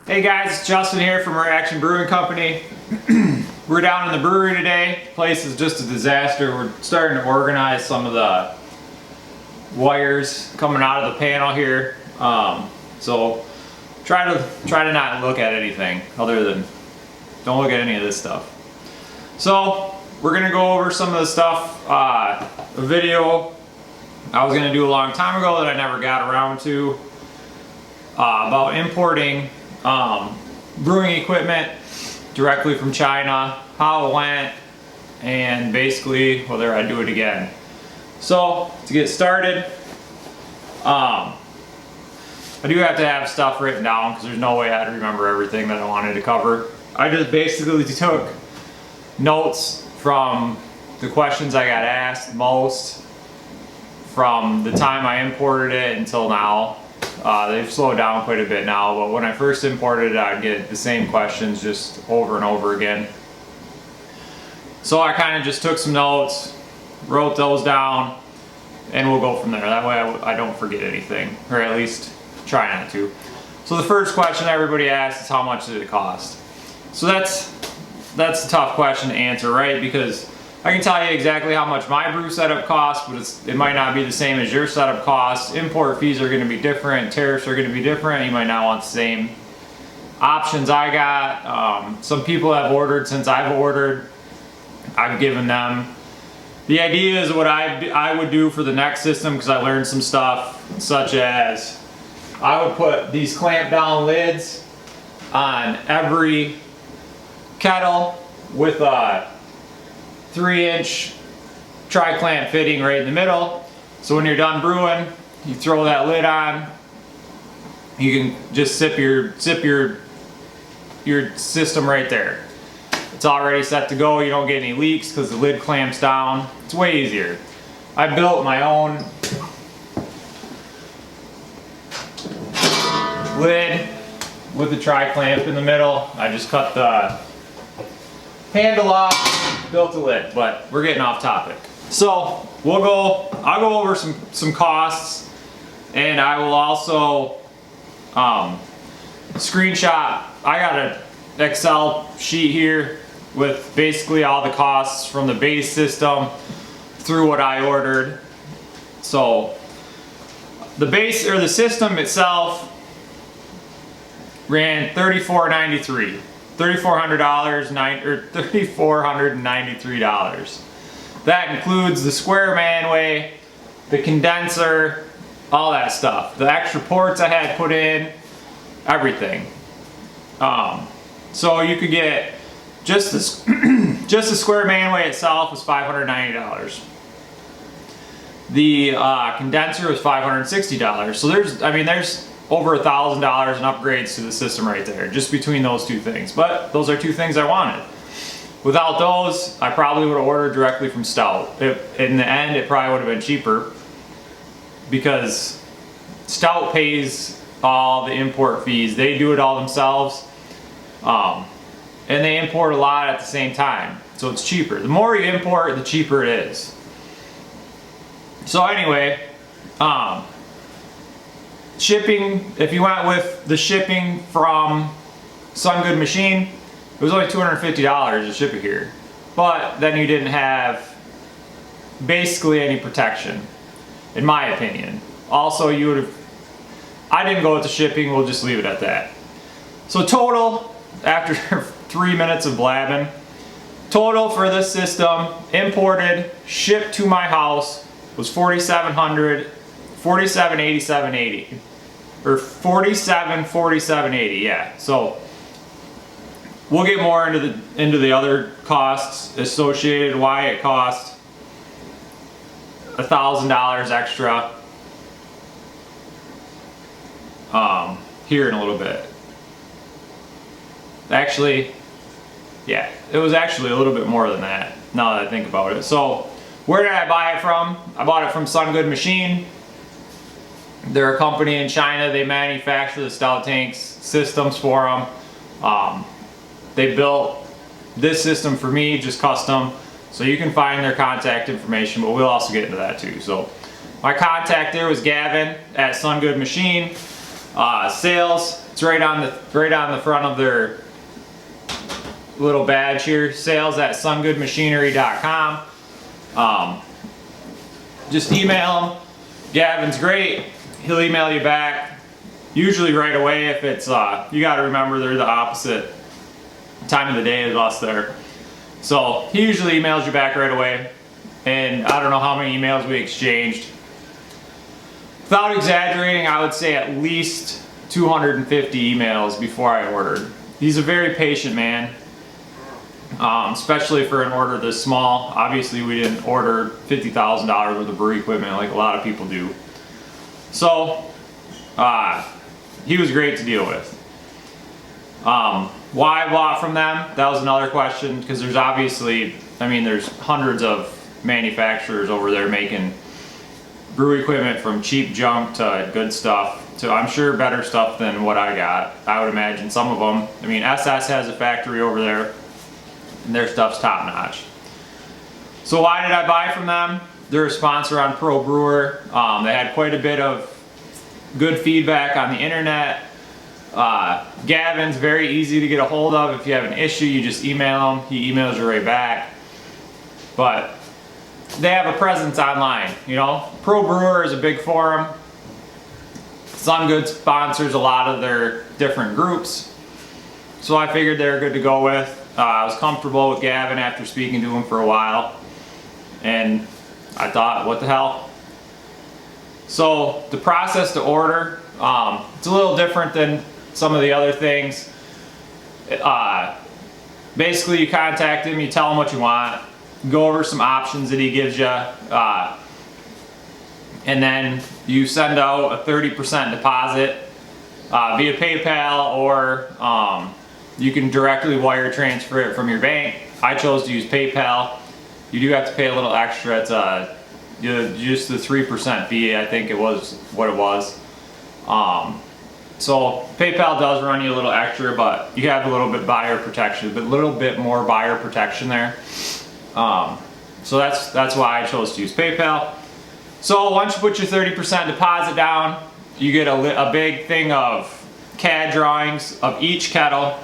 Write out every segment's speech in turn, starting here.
Hey guys, it's Justin here from Reaction Brewing Company. We're down in the brewery today. The place is just a disaster. We're starting to organize some of the wires coming out of the panel here. So try to not look at anything other than don't look at any of this stuff. So we're gonna go over some of the stuff, a video I was gonna do a long time ago that I never got around to, about importing brewing equipment directly from China, how it went, and basically whether I do it again. So to get started, I do have to have stuff written down because there's no way I'd remember everything that I wanted to cover. I just basically took notes from the questions I got asked most from the time I imported it until now. They've slowed down quite a bit now, but when I first imported it, I'd get the same questions just over and over again. So I kind of just took some notes, wrote those down, and we'll go from there. That way I don't forget anything, or at least try not to. So the first question everybody asks is, how much did it cost? So that's a tough question to answer, right? Because I can tell you exactly how much my brew setup costs, but it might not be the same as your setup costs. Import fees are going to be different, tariffs are going to be different. You might not want the same options I got. Some people have ordered since I've ordered. I've given them. The idea is what I would do for the next system, because I learned some stuff, such as I would put these clamp down lids on every kettle with a 3-inch tri-clamp fitting right in the middle. So when you're done brewing, you throw that lid on. You can just sip your system right there. It's already set to go. You don't get any leaks because the lid clamps down. It's way easier. I built my own lid with the tri-clamp in the middle. I just cut the handle off, built a lid, but we're getting off topic. So I'll go over some costs, and I will also screenshot. I got an Excel sheet here with basically all the costs from the base system through what I ordered. So the base, or the system itself, ran $3,493. $3,493. That includes the square manway, the condenser, all that stuff. The extra ports I had put in, everything. So you could get just the square manway itself was $590. The condenser was $560. So there's over $1,000 in upgrades to the system right there, just between those two things. But those are two things I wanted. Without those, I probably would have ordered directly from Stout. In the end, it probably would have been cheaper, because Stout pays all the import fees. They do it all themselves, and they import a lot at the same time, so it's cheaper. The more you import, the cheaper it is. So anyway, shipping, if you went with the shipping from Sungood Machine, it was only $250 to ship it here. But then you didn't have basically any protection, in my opinion. Also, I didn't go with the shipping, we'll just leave it at that. So total, after 3 minutes of blabbing, total for this system, imported, shipped to my house, was $4,787.80, or $47,47.80. Yeah. So we'll get more into the other costs associated, why it cost $1,000 extra here in a little bit. Actually, yeah, it was actually a little bit more than that, now that I think about it. So where did I buy it from? I bought it from Sungood Machine. They're a company in China. They manufacture the stout tanks systems for them. They built this system for me, just custom. So you can find their contact information, but we'll also get into that too. So my contact there was Gavin at Sungood Machine. Sales, It's right on the front of their little badge here. Sales at sungoodmachinery.com. Just email him. Gavin's great. He'll email you back. Usually right away if it's, you gotta remember they're the opposite time of the day as us there. So he usually emails you back right away. And I don't know how many emails we exchanged. Without exaggerating, I would say at least 250 emails before I ordered. He's a very patient man, especially for an order this small. Obviously we didn't order $50,000 worth of brewery equipment like a lot of people do. So he was great to deal with. Why I bought from them, that was another question, because there's obviously, I mean, there's hundreds of manufacturers over there making brewery equipment from cheap junk to good stuff to, I'm sure, better stuff than what I got. I would imagine some of them. I mean, SS has a factory over there and their stuff's top notch. So why did I buy from them? They're a sponsor on Pro Brewer. They had quite a bit of good feedback on the internet. Gavin's very easy to get a hold of. If you have an issue, you just email him. He emails you right back. But they have a presence online, you know. Pro Brewer is a big forum. Sungood sponsors a lot of their different groups. So I figured they're good to go with. I was comfortable with Gavin after speaking to him for a while. And I thought, what the hell? So the process to order, it's a little different than some of the other things. Basically you contact him, you tell him what you want, go over some options that he gives you, and then you send out a 30% deposit via PayPal, or you can directly wire transfer it from your bank. I chose to use PayPal. You do have to pay a little extra. It's just the 3% fee, I think it was what it was. So PayPal does run you a little extra, but you have a little bit buyer protection, but a little bit more buyer protection there. So that's why I chose to use PayPal. So once you put your 30% deposit down, you get a big thing of CAD drawings of each kettle.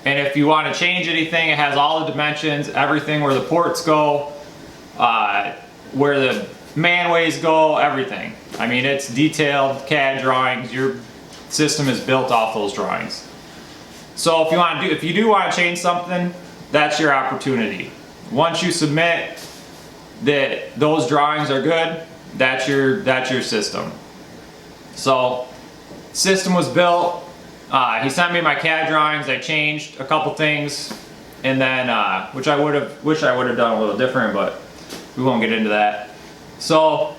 And if you want to change anything, it has all the dimensions, everything, where the ports go, where the manways go, everything. I mean, it's detailed CAD drawings. Your system is built off those drawings. So if you do want to change something, that's your opportunity. Once you submit that those drawings are good, that's your system. So system was built. He sent me my CAD drawings. I changed a couple things, and then which I would have done a little different, but we won't get into that. So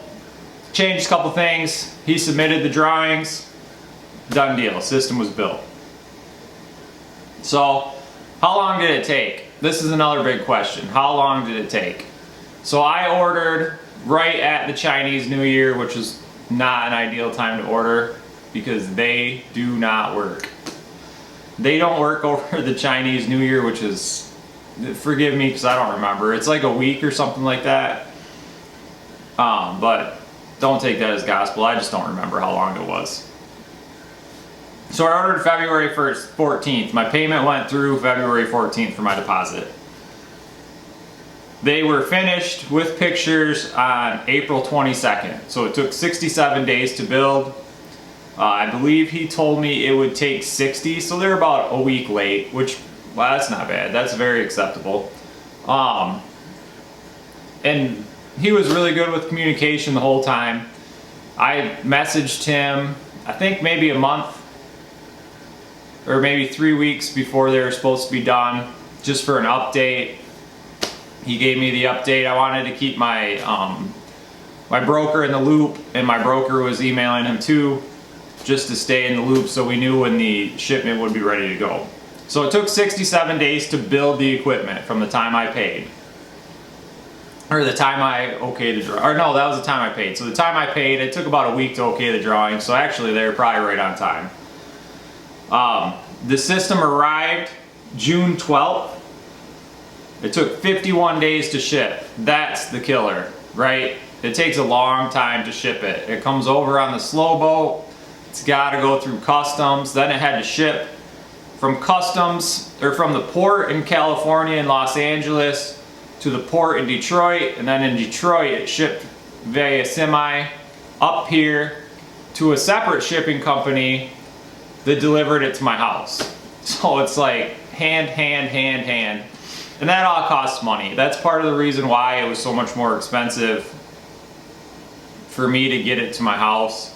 changed a couple things. He submitted the drawings. Done deal. System was built. So how long did it take? This is another big question. How long did it take? So I ordered right at the Chinese New Year, which is not an ideal time to order because they do not work. They don't work over the Chinese New Year, which is, forgive me because I don't remember. It's like a week or something like that. But don't take that as gospel. I just don't remember how long it was. So I ordered February 14th. My payment went through February 14th for my deposit. They were finished with pictures on April 22nd. So it took 67 days to build. I believe he told me it would take 60, so they're about a week late, which, well, that's not bad. That's very acceptable. And he was really good with communication the whole time. I messaged him, I think maybe a month or maybe 3 weeks before they were supposed to be done, just for an update. He gave me the update. I wanted to keep my my broker in the loop, and my broker was emailing him too, just to stay in the loop so we knew when the shipment would be ready to go. So it took 67 days to build the equipment from the time I paid. Or the time I okayed the drawing. Or no, that was the time I paid. So the time I paid, it took about a week to okay the drawing. So actually they were probably right on time. The system arrived June 12th. It took 51 days to ship. That's the killer, right? It takes a long time to ship it. It comes over on the slow boat. It It's got to go through customs. Then it had to ship from customs, or from the port in California and Los Angeles to the port in Detroit, and then in Detroit it shipped via semi up here to a separate shipping company that delivered it to my house. So it's like hand. And that all costs money. That's part of the reason why it was so much more expensive for me to get it to my house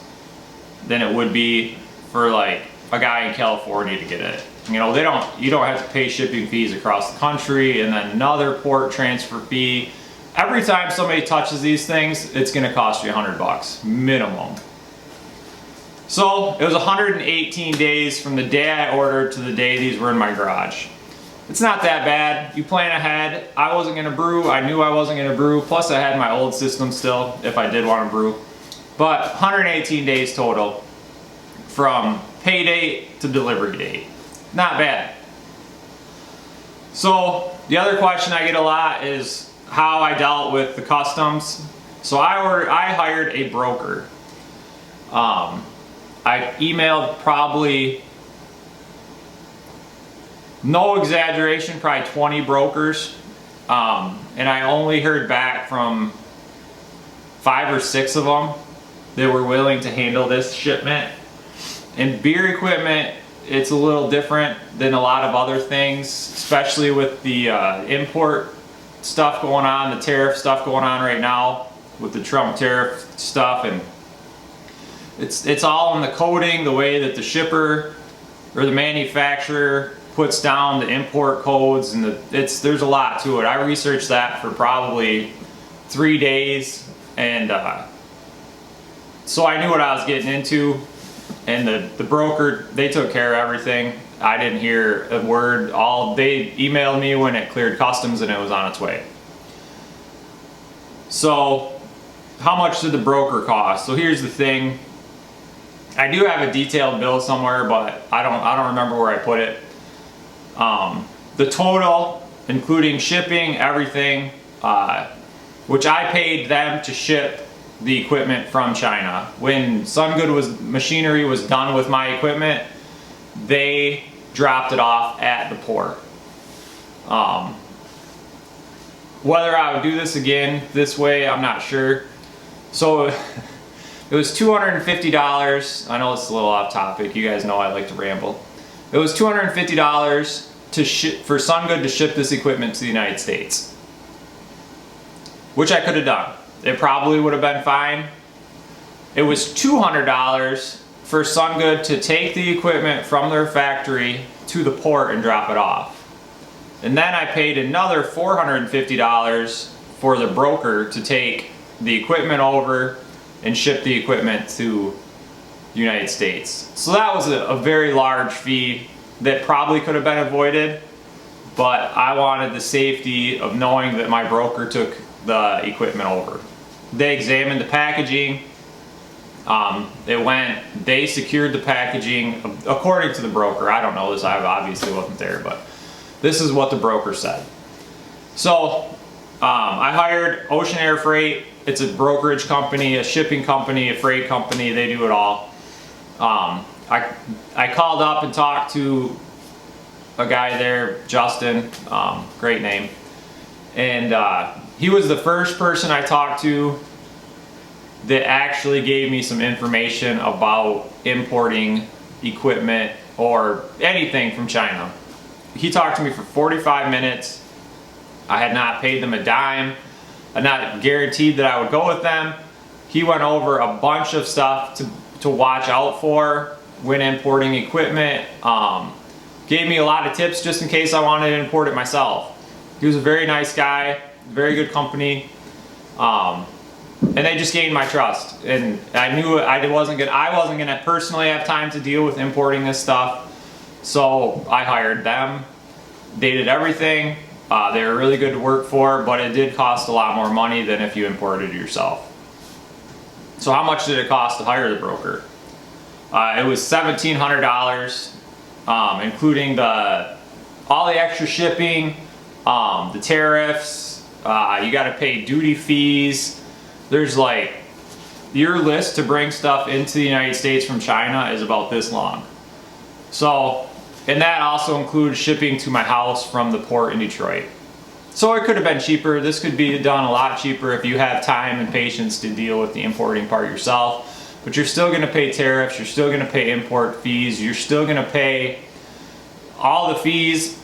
than it would be for like a guy in California to get it. You know, you don't have to pay shipping fees across the country and then another port transfer fee. Every time somebody touches these things, it's gonna cost you $100 minimum. So it was 118 days from the day I ordered to the day these were in my garage. It's not that bad. You plan ahead. I wasn't gonna brew. I knew I wasn't gonna brew. Plus I had my old system still if I did want to brew. But 118 days total from pay date to delivery date. Not bad. So the other question I get a lot is how I dealt with the customs. So I hired a broker. I emailed probably, no exaggeration, probably 20 brokers. And I only heard back from 5 or 6 of them that were willing to handle this shipment. And beer equipment, it's a little different than a lot of other things, especially with the import stuff going on, the tariff stuff going on right now with the Trump tariff stuff. And it's all in the coding, the way that the shipper or the manufacturer puts down the import codes, and there's a lot to it. I researched that for probably 3 days, and so I knew what I was getting into. And the broker, they took care of everything. I didn't hear a word. They emailed me when it cleared customs and it was on its way. So how much did the broker cost? So here's the thing. I do have a detailed bill somewhere, but I don't remember where I put it. The total, including shipping, everything, which I paid them to ship the equipment from China. When Sungood Machinery was done with my equipment, they dropped it off at the port. Whether I would do this again this way, I'm not sure. So it was $250. I know it's a little off topic. You guys know I like to ramble. It was $250 for Sungood to ship this equipment to the United States, which I could have done. It probably would have been fine. It was $200 for Sungood to take the equipment from their factory to the port and drop it off. And then I paid another $450 for the broker to take the equipment over and ship the equipment to the United States. So that was a very large fee that probably could have been avoided, but I wanted the safety of knowing that my broker took the equipment over. They examined the packaging. They secured the packaging according to the broker. I don't know this, I obviously wasn't there, but this is what the broker said. So I hired Ocean Air Freight. It's a brokerage company, a shipping company, a freight company. They do it all. I called up and talked to a guy there, Justin, great name. And he was the first person I talked to that actually gave me some information about importing equipment or anything from China. He talked to me for 45 minutes. I had not paid them a dime. I'm not guaranteed that I would go with them. He went over a bunch of stuff to watch out for when importing equipment. Gave me a lot of tips just in case I wanted to import it myself. He was a very nice guy, very good company, and they just gained my trust. And I knew I wasn't gonna personally have time to deal with importing this stuff, so I hired them. They did everything. They were really good to work for, but it did cost a lot more money than if you imported it yourself. So how much did it cost to hire the broker? It was $1,700, including all the extra shipping, the tariffs. You got to pay duty fees. There's like your list to bring stuff into the United States from China is about this long. So, and that also includes shipping to my house from the port in Detroit. So it could have been cheaper. This could be done a lot cheaper if you have time and patience to deal with the importing part yourself. But you're still going to pay tariffs, you're still going to pay import fees, you're still going to pay all the fees.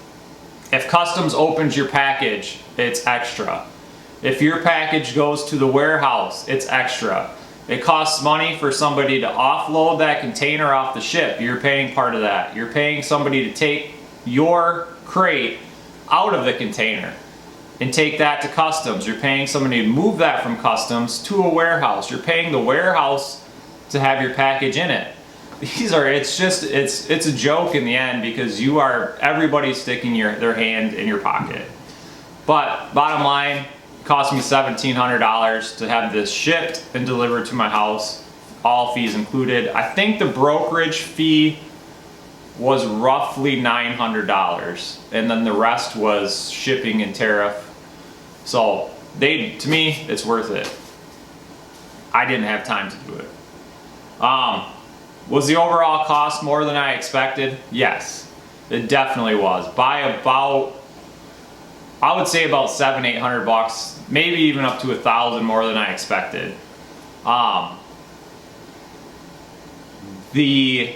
If customs opens your package, it's extra. If your package goes to the warehouse, it's extra. It costs money for somebody to offload that container off the ship. You're paying part of that. You're paying somebody to take your crate out of the container and take that to customs. You're paying somebody to move that from customs to a warehouse. You're paying the warehouse to have your package in it. It's a joke in the end because everybody's sticking their hand in your pocket. But bottom line, cost me $1,700 to have this shipped and delivered to my house, all fees included. I think the brokerage fee was roughly $900, and then the rest was shipping and tariff. So to me, it's worth it. I didn't have time to do it. Was the overall cost more than I expected? Yes, it definitely was. By about, I would say about $700-800, maybe even up to $1,000 more than I expected. The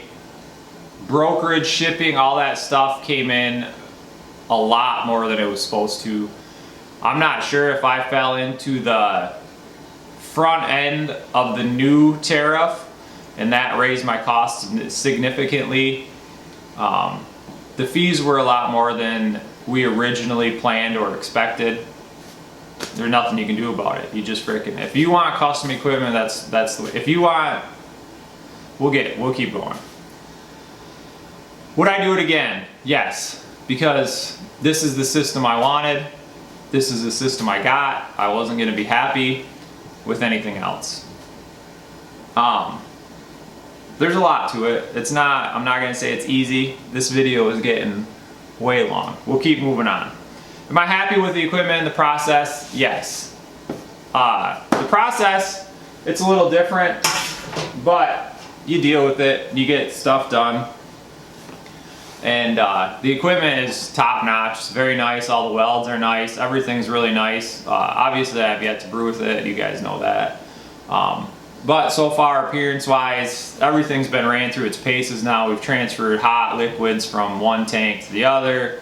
brokerage, shipping, all that stuff came in a lot more than it was supposed to. I'm not sure if I fell into the front end of the new tariff and that raised my costs significantly. The fees were a lot more than we originally planned or expected. There's nothing you can do about it. You just if you want custom equipment, that's the way. If you want, we'll keep going. Would I do it again? Yes, because this is the system I wanted. This is the system I got. I wasn't going to be happy with anything else. There's a lot to it. I'm not going to say it's easy. This video is getting way long. We'll keep moving on. Am I happy with the equipment and the process? Yes. The process, it's a little different, but you deal with it. You get stuff done. And the equipment is top notch. It's very nice. All the welds are nice. Everything's really nice. Obviously I have yet to brew with it. You guys know that. But so far, appearance wise, everything's been ran through its paces now. We've transferred hot liquids from one tank to the other.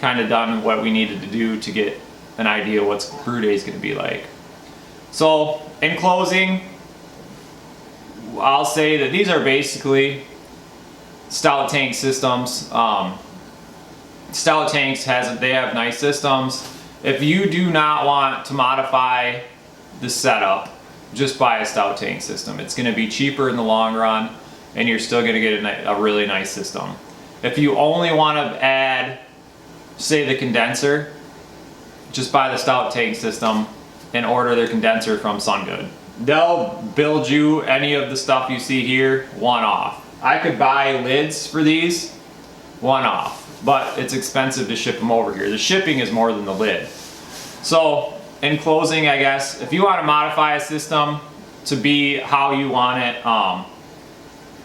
Kind of done what we needed to do to get an idea what brew day is going to be like. So in closing, I'll say that these are basically stout tank systems. Stout tanks they have nice systems. If you do not want to modify the setup, just buy a stout tank system. It's going to be cheaper in the long run, and you're still going to get a really nice system. If you only want to add, say, the condenser, just buy the stout tank system and order their condenser from Sungood. They'll build you any of the stuff you see here one off. I could buy lids for these one off, but it's expensive to ship them over here. The shipping is more than the lid. So in closing, I guess, if you want to modify a system to be how you want it,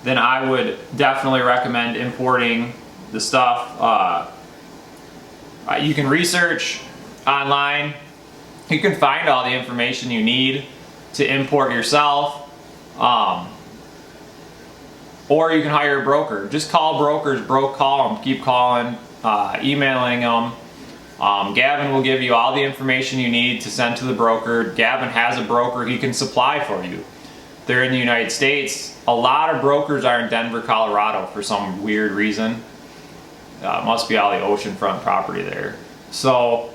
then I would definitely recommend importing the stuff. You can research online. You can find all the information you need to import yourself. Or you can hire a broker. Just call brokers, call them, keep calling, emailing them. Gavin will give you all the information you need to send to the broker. Gavin has a broker he can supply for you. They're in the United States. A lot of brokers are in Denver, Colorado for some weird reason. Must be all the oceanfront property there. So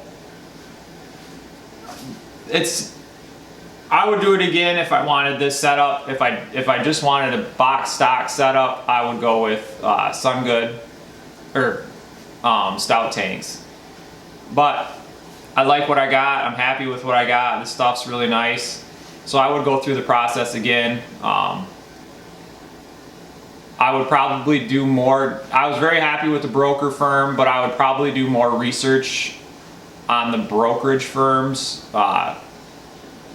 I would do it again if I wanted this setup. If I just wanted a box stock setup, I would go with Sungood or stout tanks. But I like what I got. I'm happy with what I got. This stuff's really nice. So I would go through the process again. I would probably do more. I was very happy with the broker firm, but I would probably do more research on the brokerage firms,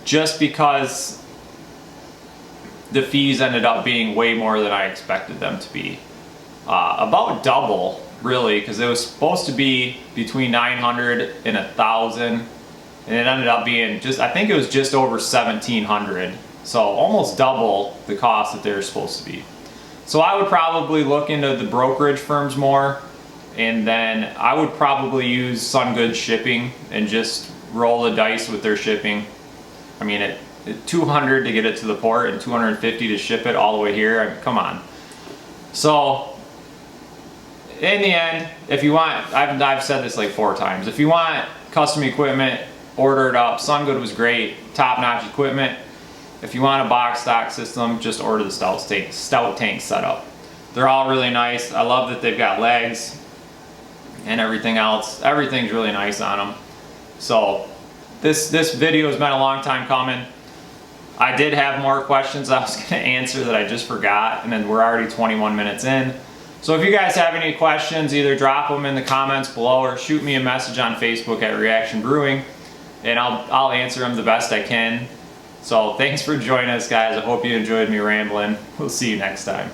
just because the fees ended up being way more than I expected them to be. About double, really, because it was supposed to be between 900 and 1,000, and it ended up being I think it was just over 1,700. So almost double the cost that they're supposed to be. So I would probably look into the brokerage firms more, and then I would probably use Sungood shipping and just roll the dice with their shipping. I mean, at $200 to get it to the port and $250 to ship it all the way here. I mean, come on. So in the end, if you want, I've said this like 4 times. If you want custom equipment, order it up. Sungood was great, top-notch equipment. If you want a box stock system, just order the stout tank setup. They're all really nice. I love that they've got legs and everything else. Everything's really nice on them. So this video has been a long time coming. I did have more questions I was going to answer that I just forgot, and then we're already 21 minutes in. So if you guys have any questions, either drop them in the comments below or shoot me a message on Facebook at Reaction Brewing, and I'll answer them the best I can. So thanks for joining us, guys. I hope you enjoyed me rambling. We'll see you next time.